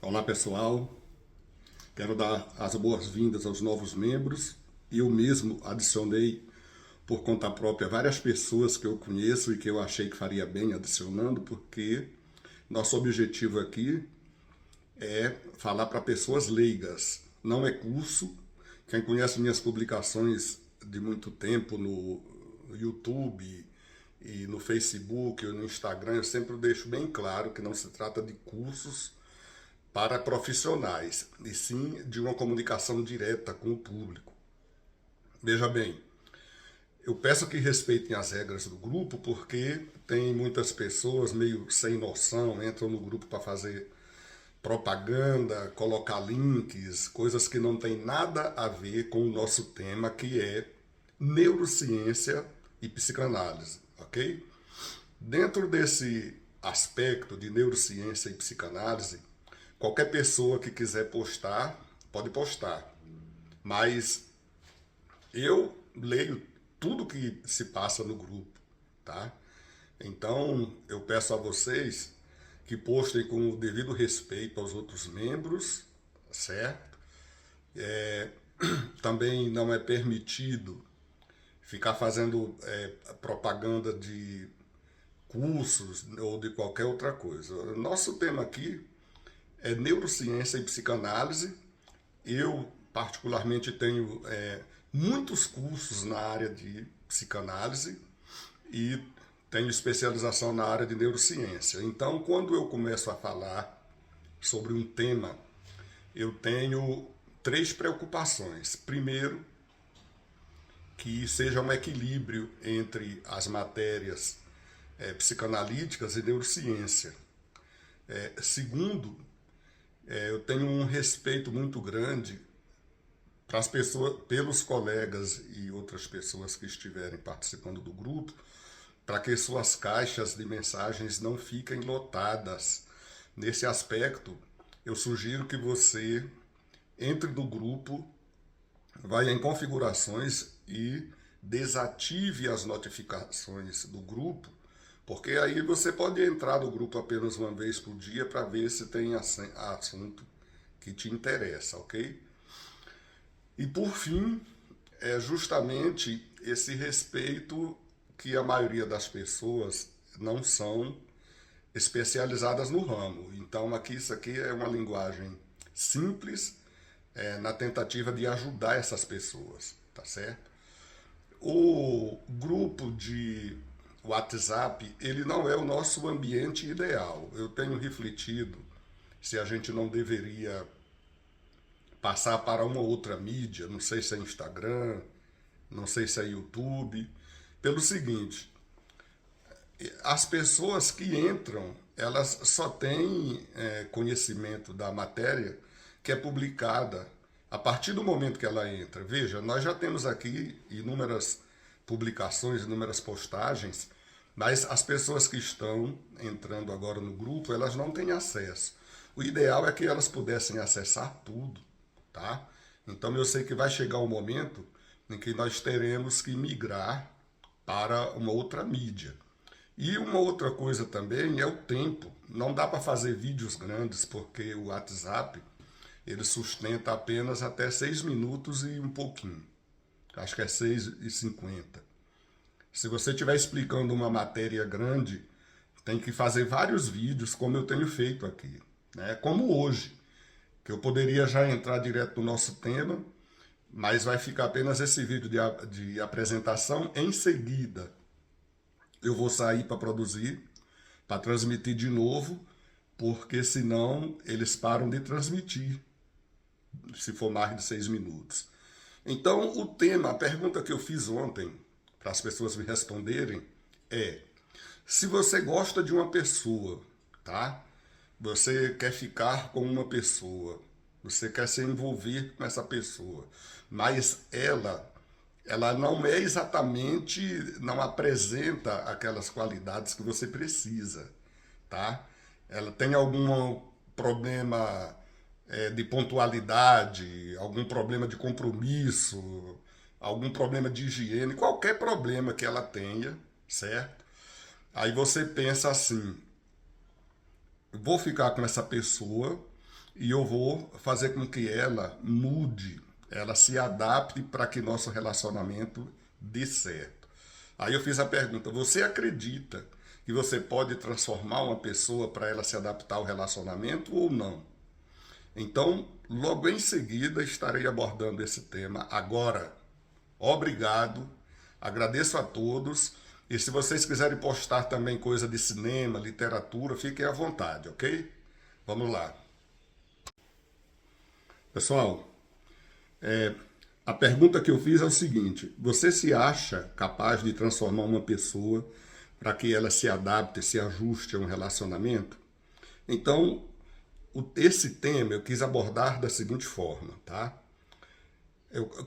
Olá pessoal, quero dar as boas-vindas aos novos membros. Eu mesmo adicionei por conta própria várias pessoas que eu conheço e que eu achei que faria bem adicionando, porque nosso objetivo aqui é falar para pessoas leigas, não é curso. Quem conhece minhas publicações de muito tempo no YouTube e no Facebook ou no Instagram, eu sempre deixo bem claro que não se trata de cursos para profissionais, e sim de uma comunicação direta com o público. Veja bem, eu peço que respeitem as regras do grupo, porque tem muitas pessoas meio sem noção, entram no grupo para fazer propaganda, colocar links, coisas que não tem nada a ver com o nosso tema, que é neurociência e psicanálise, ok? Dentro desse aspecto de neurociência e psicanálise, qualquer pessoa que quiser postar, pode postar. Mas eu leio tudo que se passa no grupo, tá? Então, eu peço a vocês que postem com o devido respeito aos outros membros, certo? Também não é permitido ficar fazendo propaganda de cursos ou de qualquer outra coisa. Nosso tema aqui é neurociência e psicanálise. Eu, particularmente, tenho muitos cursos na área de psicanálise e tenho especialização na área de neurociência. Então, quando eu começo a falar sobre um tema, eu tenho três preocupações. Primeiro, que seja um equilíbrio entre as matérias psicanalíticas e neurociência. Segundo, eu tenho um respeito muito grande para as pessoas, pelos colegas e outras pessoas que estiverem participando do grupo, para que suas caixas de mensagens não fiquem lotadas. Nesse aspecto, eu sugiro que você entre no grupo, vai em configurações e desative as notificações do grupo, porque aí você pode entrar no grupo apenas uma vez por dia para ver se tem assunto que te interessa, ok? E por fim, é justamente esse respeito que a maioria das pessoas não são especializadas no ramo. Então aqui isso aqui é uma linguagem simples na tentativa de ajudar essas pessoas, tá certo? O grupo de WhatsApp, ele não é o nosso ambiente ideal. Eu tenho refletido se a gente não deveria passar para uma outra mídia, não sei se é Instagram, não sei se é YouTube, pelo seguinte: as pessoas que entram, elas só têm conhecimento da matéria que é publicada a partir do momento que ela entra. Veja, nós já temos aqui inúmeras publicações, inúmeras postagens, mas as pessoas que estão entrando agora no grupo, elas não têm acesso. O ideal é que elas pudessem acessar tudo, tá? Então eu sei que vai chegar um momento em que nós teremos que migrar para uma outra mídia. E uma outra coisa também é o tempo. Não dá para fazer vídeos grandes, porque o WhatsApp ele sustenta apenas até 6 minutos e um pouquinho. Acho que é 6:50. Se você estiver explicando uma matéria grande, tem que fazer vários vídeos, como eu tenho feito aqui, né? Como hoje, que eu poderia já entrar direto no nosso tema, mas vai ficar apenas esse vídeo de apresentação. Em seguida, eu vou sair para produzir, para transmitir de novo, porque senão eles param de transmitir, se for mais de 6 minutos. Então, o tema, a pergunta que eu fiz ontem, para as pessoas me responderem, é: se você gosta de uma pessoa, tá? Você quer ficar com uma pessoa, você quer se envolver com essa pessoa, mas ela não é exatamente, não apresenta aquelas qualidades que você precisa, tá? Ela tem algum problema de pontualidade, algum problema de compromisso, algum problema de higiene, qualquer problema que ela tenha, certo? Aí você pensa assim: vou ficar com essa pessoa e eu vou fazer com que ela mude, ela se adapte para que nosso relacionamento dê certo. Aí eu fiz a pergunta: você acredita que você pode transformar uma pessoa para ela se adaptar ao relacionamento ou não? Então, logo em seguida, estarei abordando esse tema. Agora, obrigado, agradeço a todos. E se vocês quiserem postar também coisa de cinema, literatura, fiquem à vontade, ok? Vamos lá. Pessoal, a pergunta que eu fiz é o seguinte: você se acha capaz de transformar uma pessoa para que ela se adapte, se ajuste a um relacionamento? Então, esse tema eu quis abordar da seguinte forma, tá?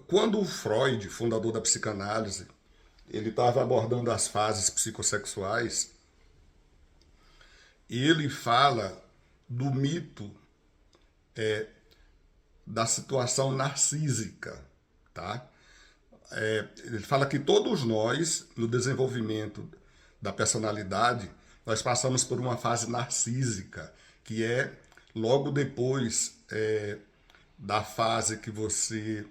Quando o Freud, fundador da psicanálise, ele estava abordando as fases psicossexuais, ele fala do mito da situação narcísica, tá? Ele fala que todos nós, no desenvolvimento da personalidade, nós passamos por uma fase narcísica, que é logo depois da fase que você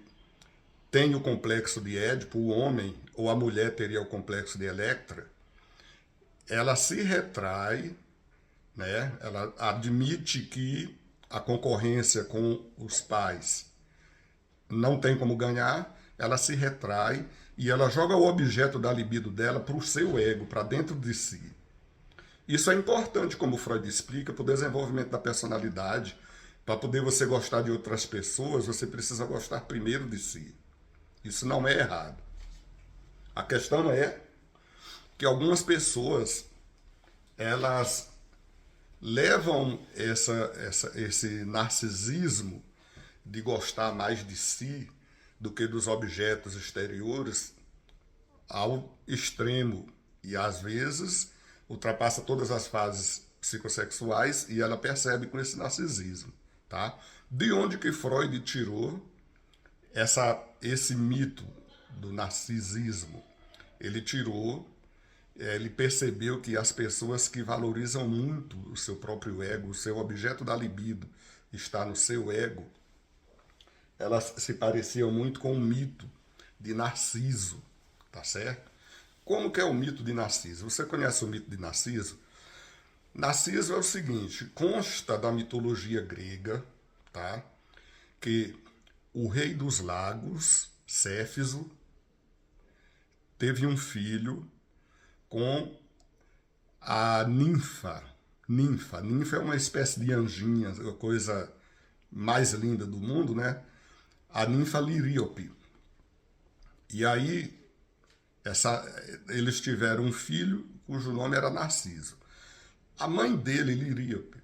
tem o complexo de Édipo, o homem, ou a mulher teria o complexo de Electra, ela se retrai, né? Ela admite que a concorrência com os pais não tem como ganhar, ela se retrai e ela joga o objeto da libido dela para o seu ego, para dentro de si. Isso é importante, como Freud explica, para o desenvolvimento da personalidade. Para poder você gostar de outras pessoas, você precisa gostar primeiro de si. Isso não é errado. A questão é que algumas pessoas, elas levam esse narcisismo de gostar mais de si do que dos objetos exteriores ao extremo. E às vezes ultrapassa todas as fases psicossexuais e ela percebe com esse narcisismo, tá? De onde que Freud tirou esse mito do narcisismo? Ele percebeu que as pessoas que valorizam muito o seu próprio ego, o seu objeto da libido está no seu ego, elas se pareciam muito com o mito de Narciso, tá certo? Como que é o mito de Narciso? Você conhece o mito de Narciso? Narciso é o seguinte: consta da mitologia grega, tá? Que o rei dos lagos, Céfiso, teve um filho com a ninfa. Ninfa é uma espécie de anjinha, a coisa mais linda do mundo, né? A ninfa Liríope. E aí, eles tiveram um filho cujo nome era Narciso. A mãe dele, Liríope,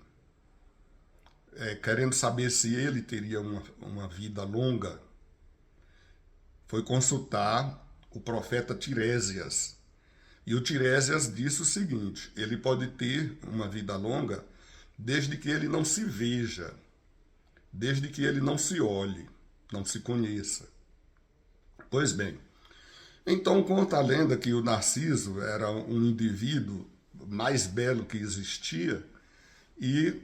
querendo saber se ele teria uma vida longa, foi consultar o profeta Tiresias. E o Tiresias disse o seguinte: ele pode ter uma vida longa desde que ele não se veja, desde que ele não se olhe, não se conheça. Pois bem, então conta a lenda que o Narciso era um indivíduo mais belo que existia e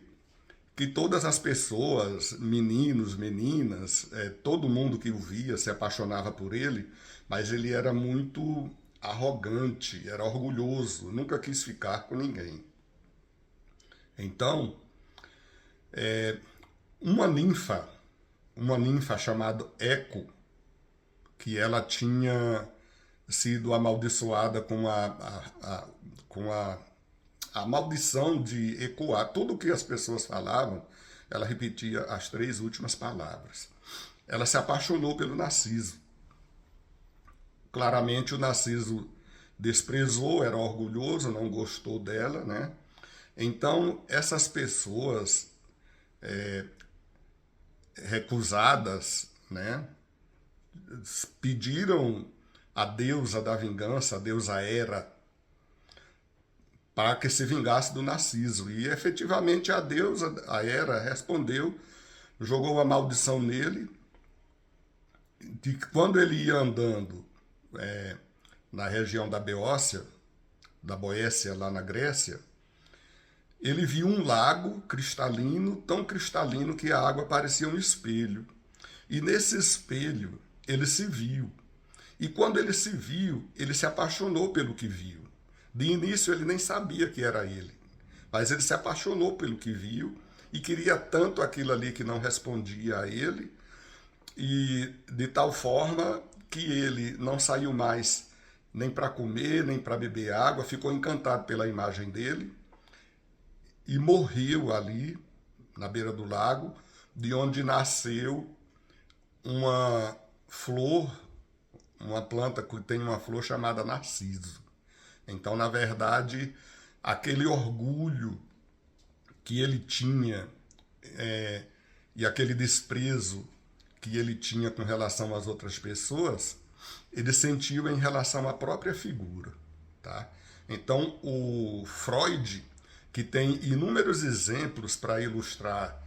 que todas as pessoas, meninos, meninas, todo mundo que o via se apaixonava por ele, mas ele era muito arrogante, era orgulhoso, nunca quis ficar com ninguém. Então, uma ninfa chamada Eco, que ela tinha sido amaldiçoada com a maldição de ecoar. Tudo que as pessoas falavam, ela repetia as 3 últimas palavras. Ela se apaixonou pelo Narciso. Claramente o Narciso desprezou, era orgulhoso, não gostou dela, né? Então, essas pessoas recusadas, né, pediram a deusa da vingança, a deusa Hera, para que se vingasse do Narciso. E efetivamente a deusa, a Hera, respondeu, jogou a maldição nele, de que quando ele ia andando na região da Boécia, lá na Grécia, ele viu um lago cristalino, tão cristalino que a água parecia um espelho. E nesse espelho ele se viu. E quando ele se viu, ele se apaixonou pelo que viu. De início ele nem sabia que era ele, mas ele se apaixonou pelo que viu e queria tanto aquilo ali que não respondia a ele, e de tal forma que ele não saiu mais nem para comer, nem para beber água, ficou encantado pela imagem dele e morreu ali, na beira do lago, de onde nasceu uma flor, uma planta que tem uma flor chamada narciso. Então, na verdade, aquele orgulho que ele tinha e aquele desprezo que ele tinha com relação às outras pessoas, ele sentiu em relação à própria figura. Tá? Então, o Freud, que tem inúmeros exemplos para ilustrar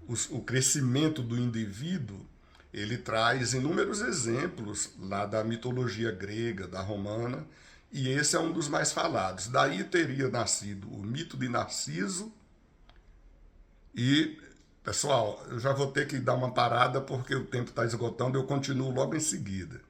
o crescimento do indivíduo, ele traz inúmeros exemplos lá da mitologia grega, da romana, e esse é um dos mais falados. Daí teria nascido o mito de Narciso. E, pessoal, eu já vou ter que dar uma parada porque o tempo está esgotando, eu continuo logo em seguida.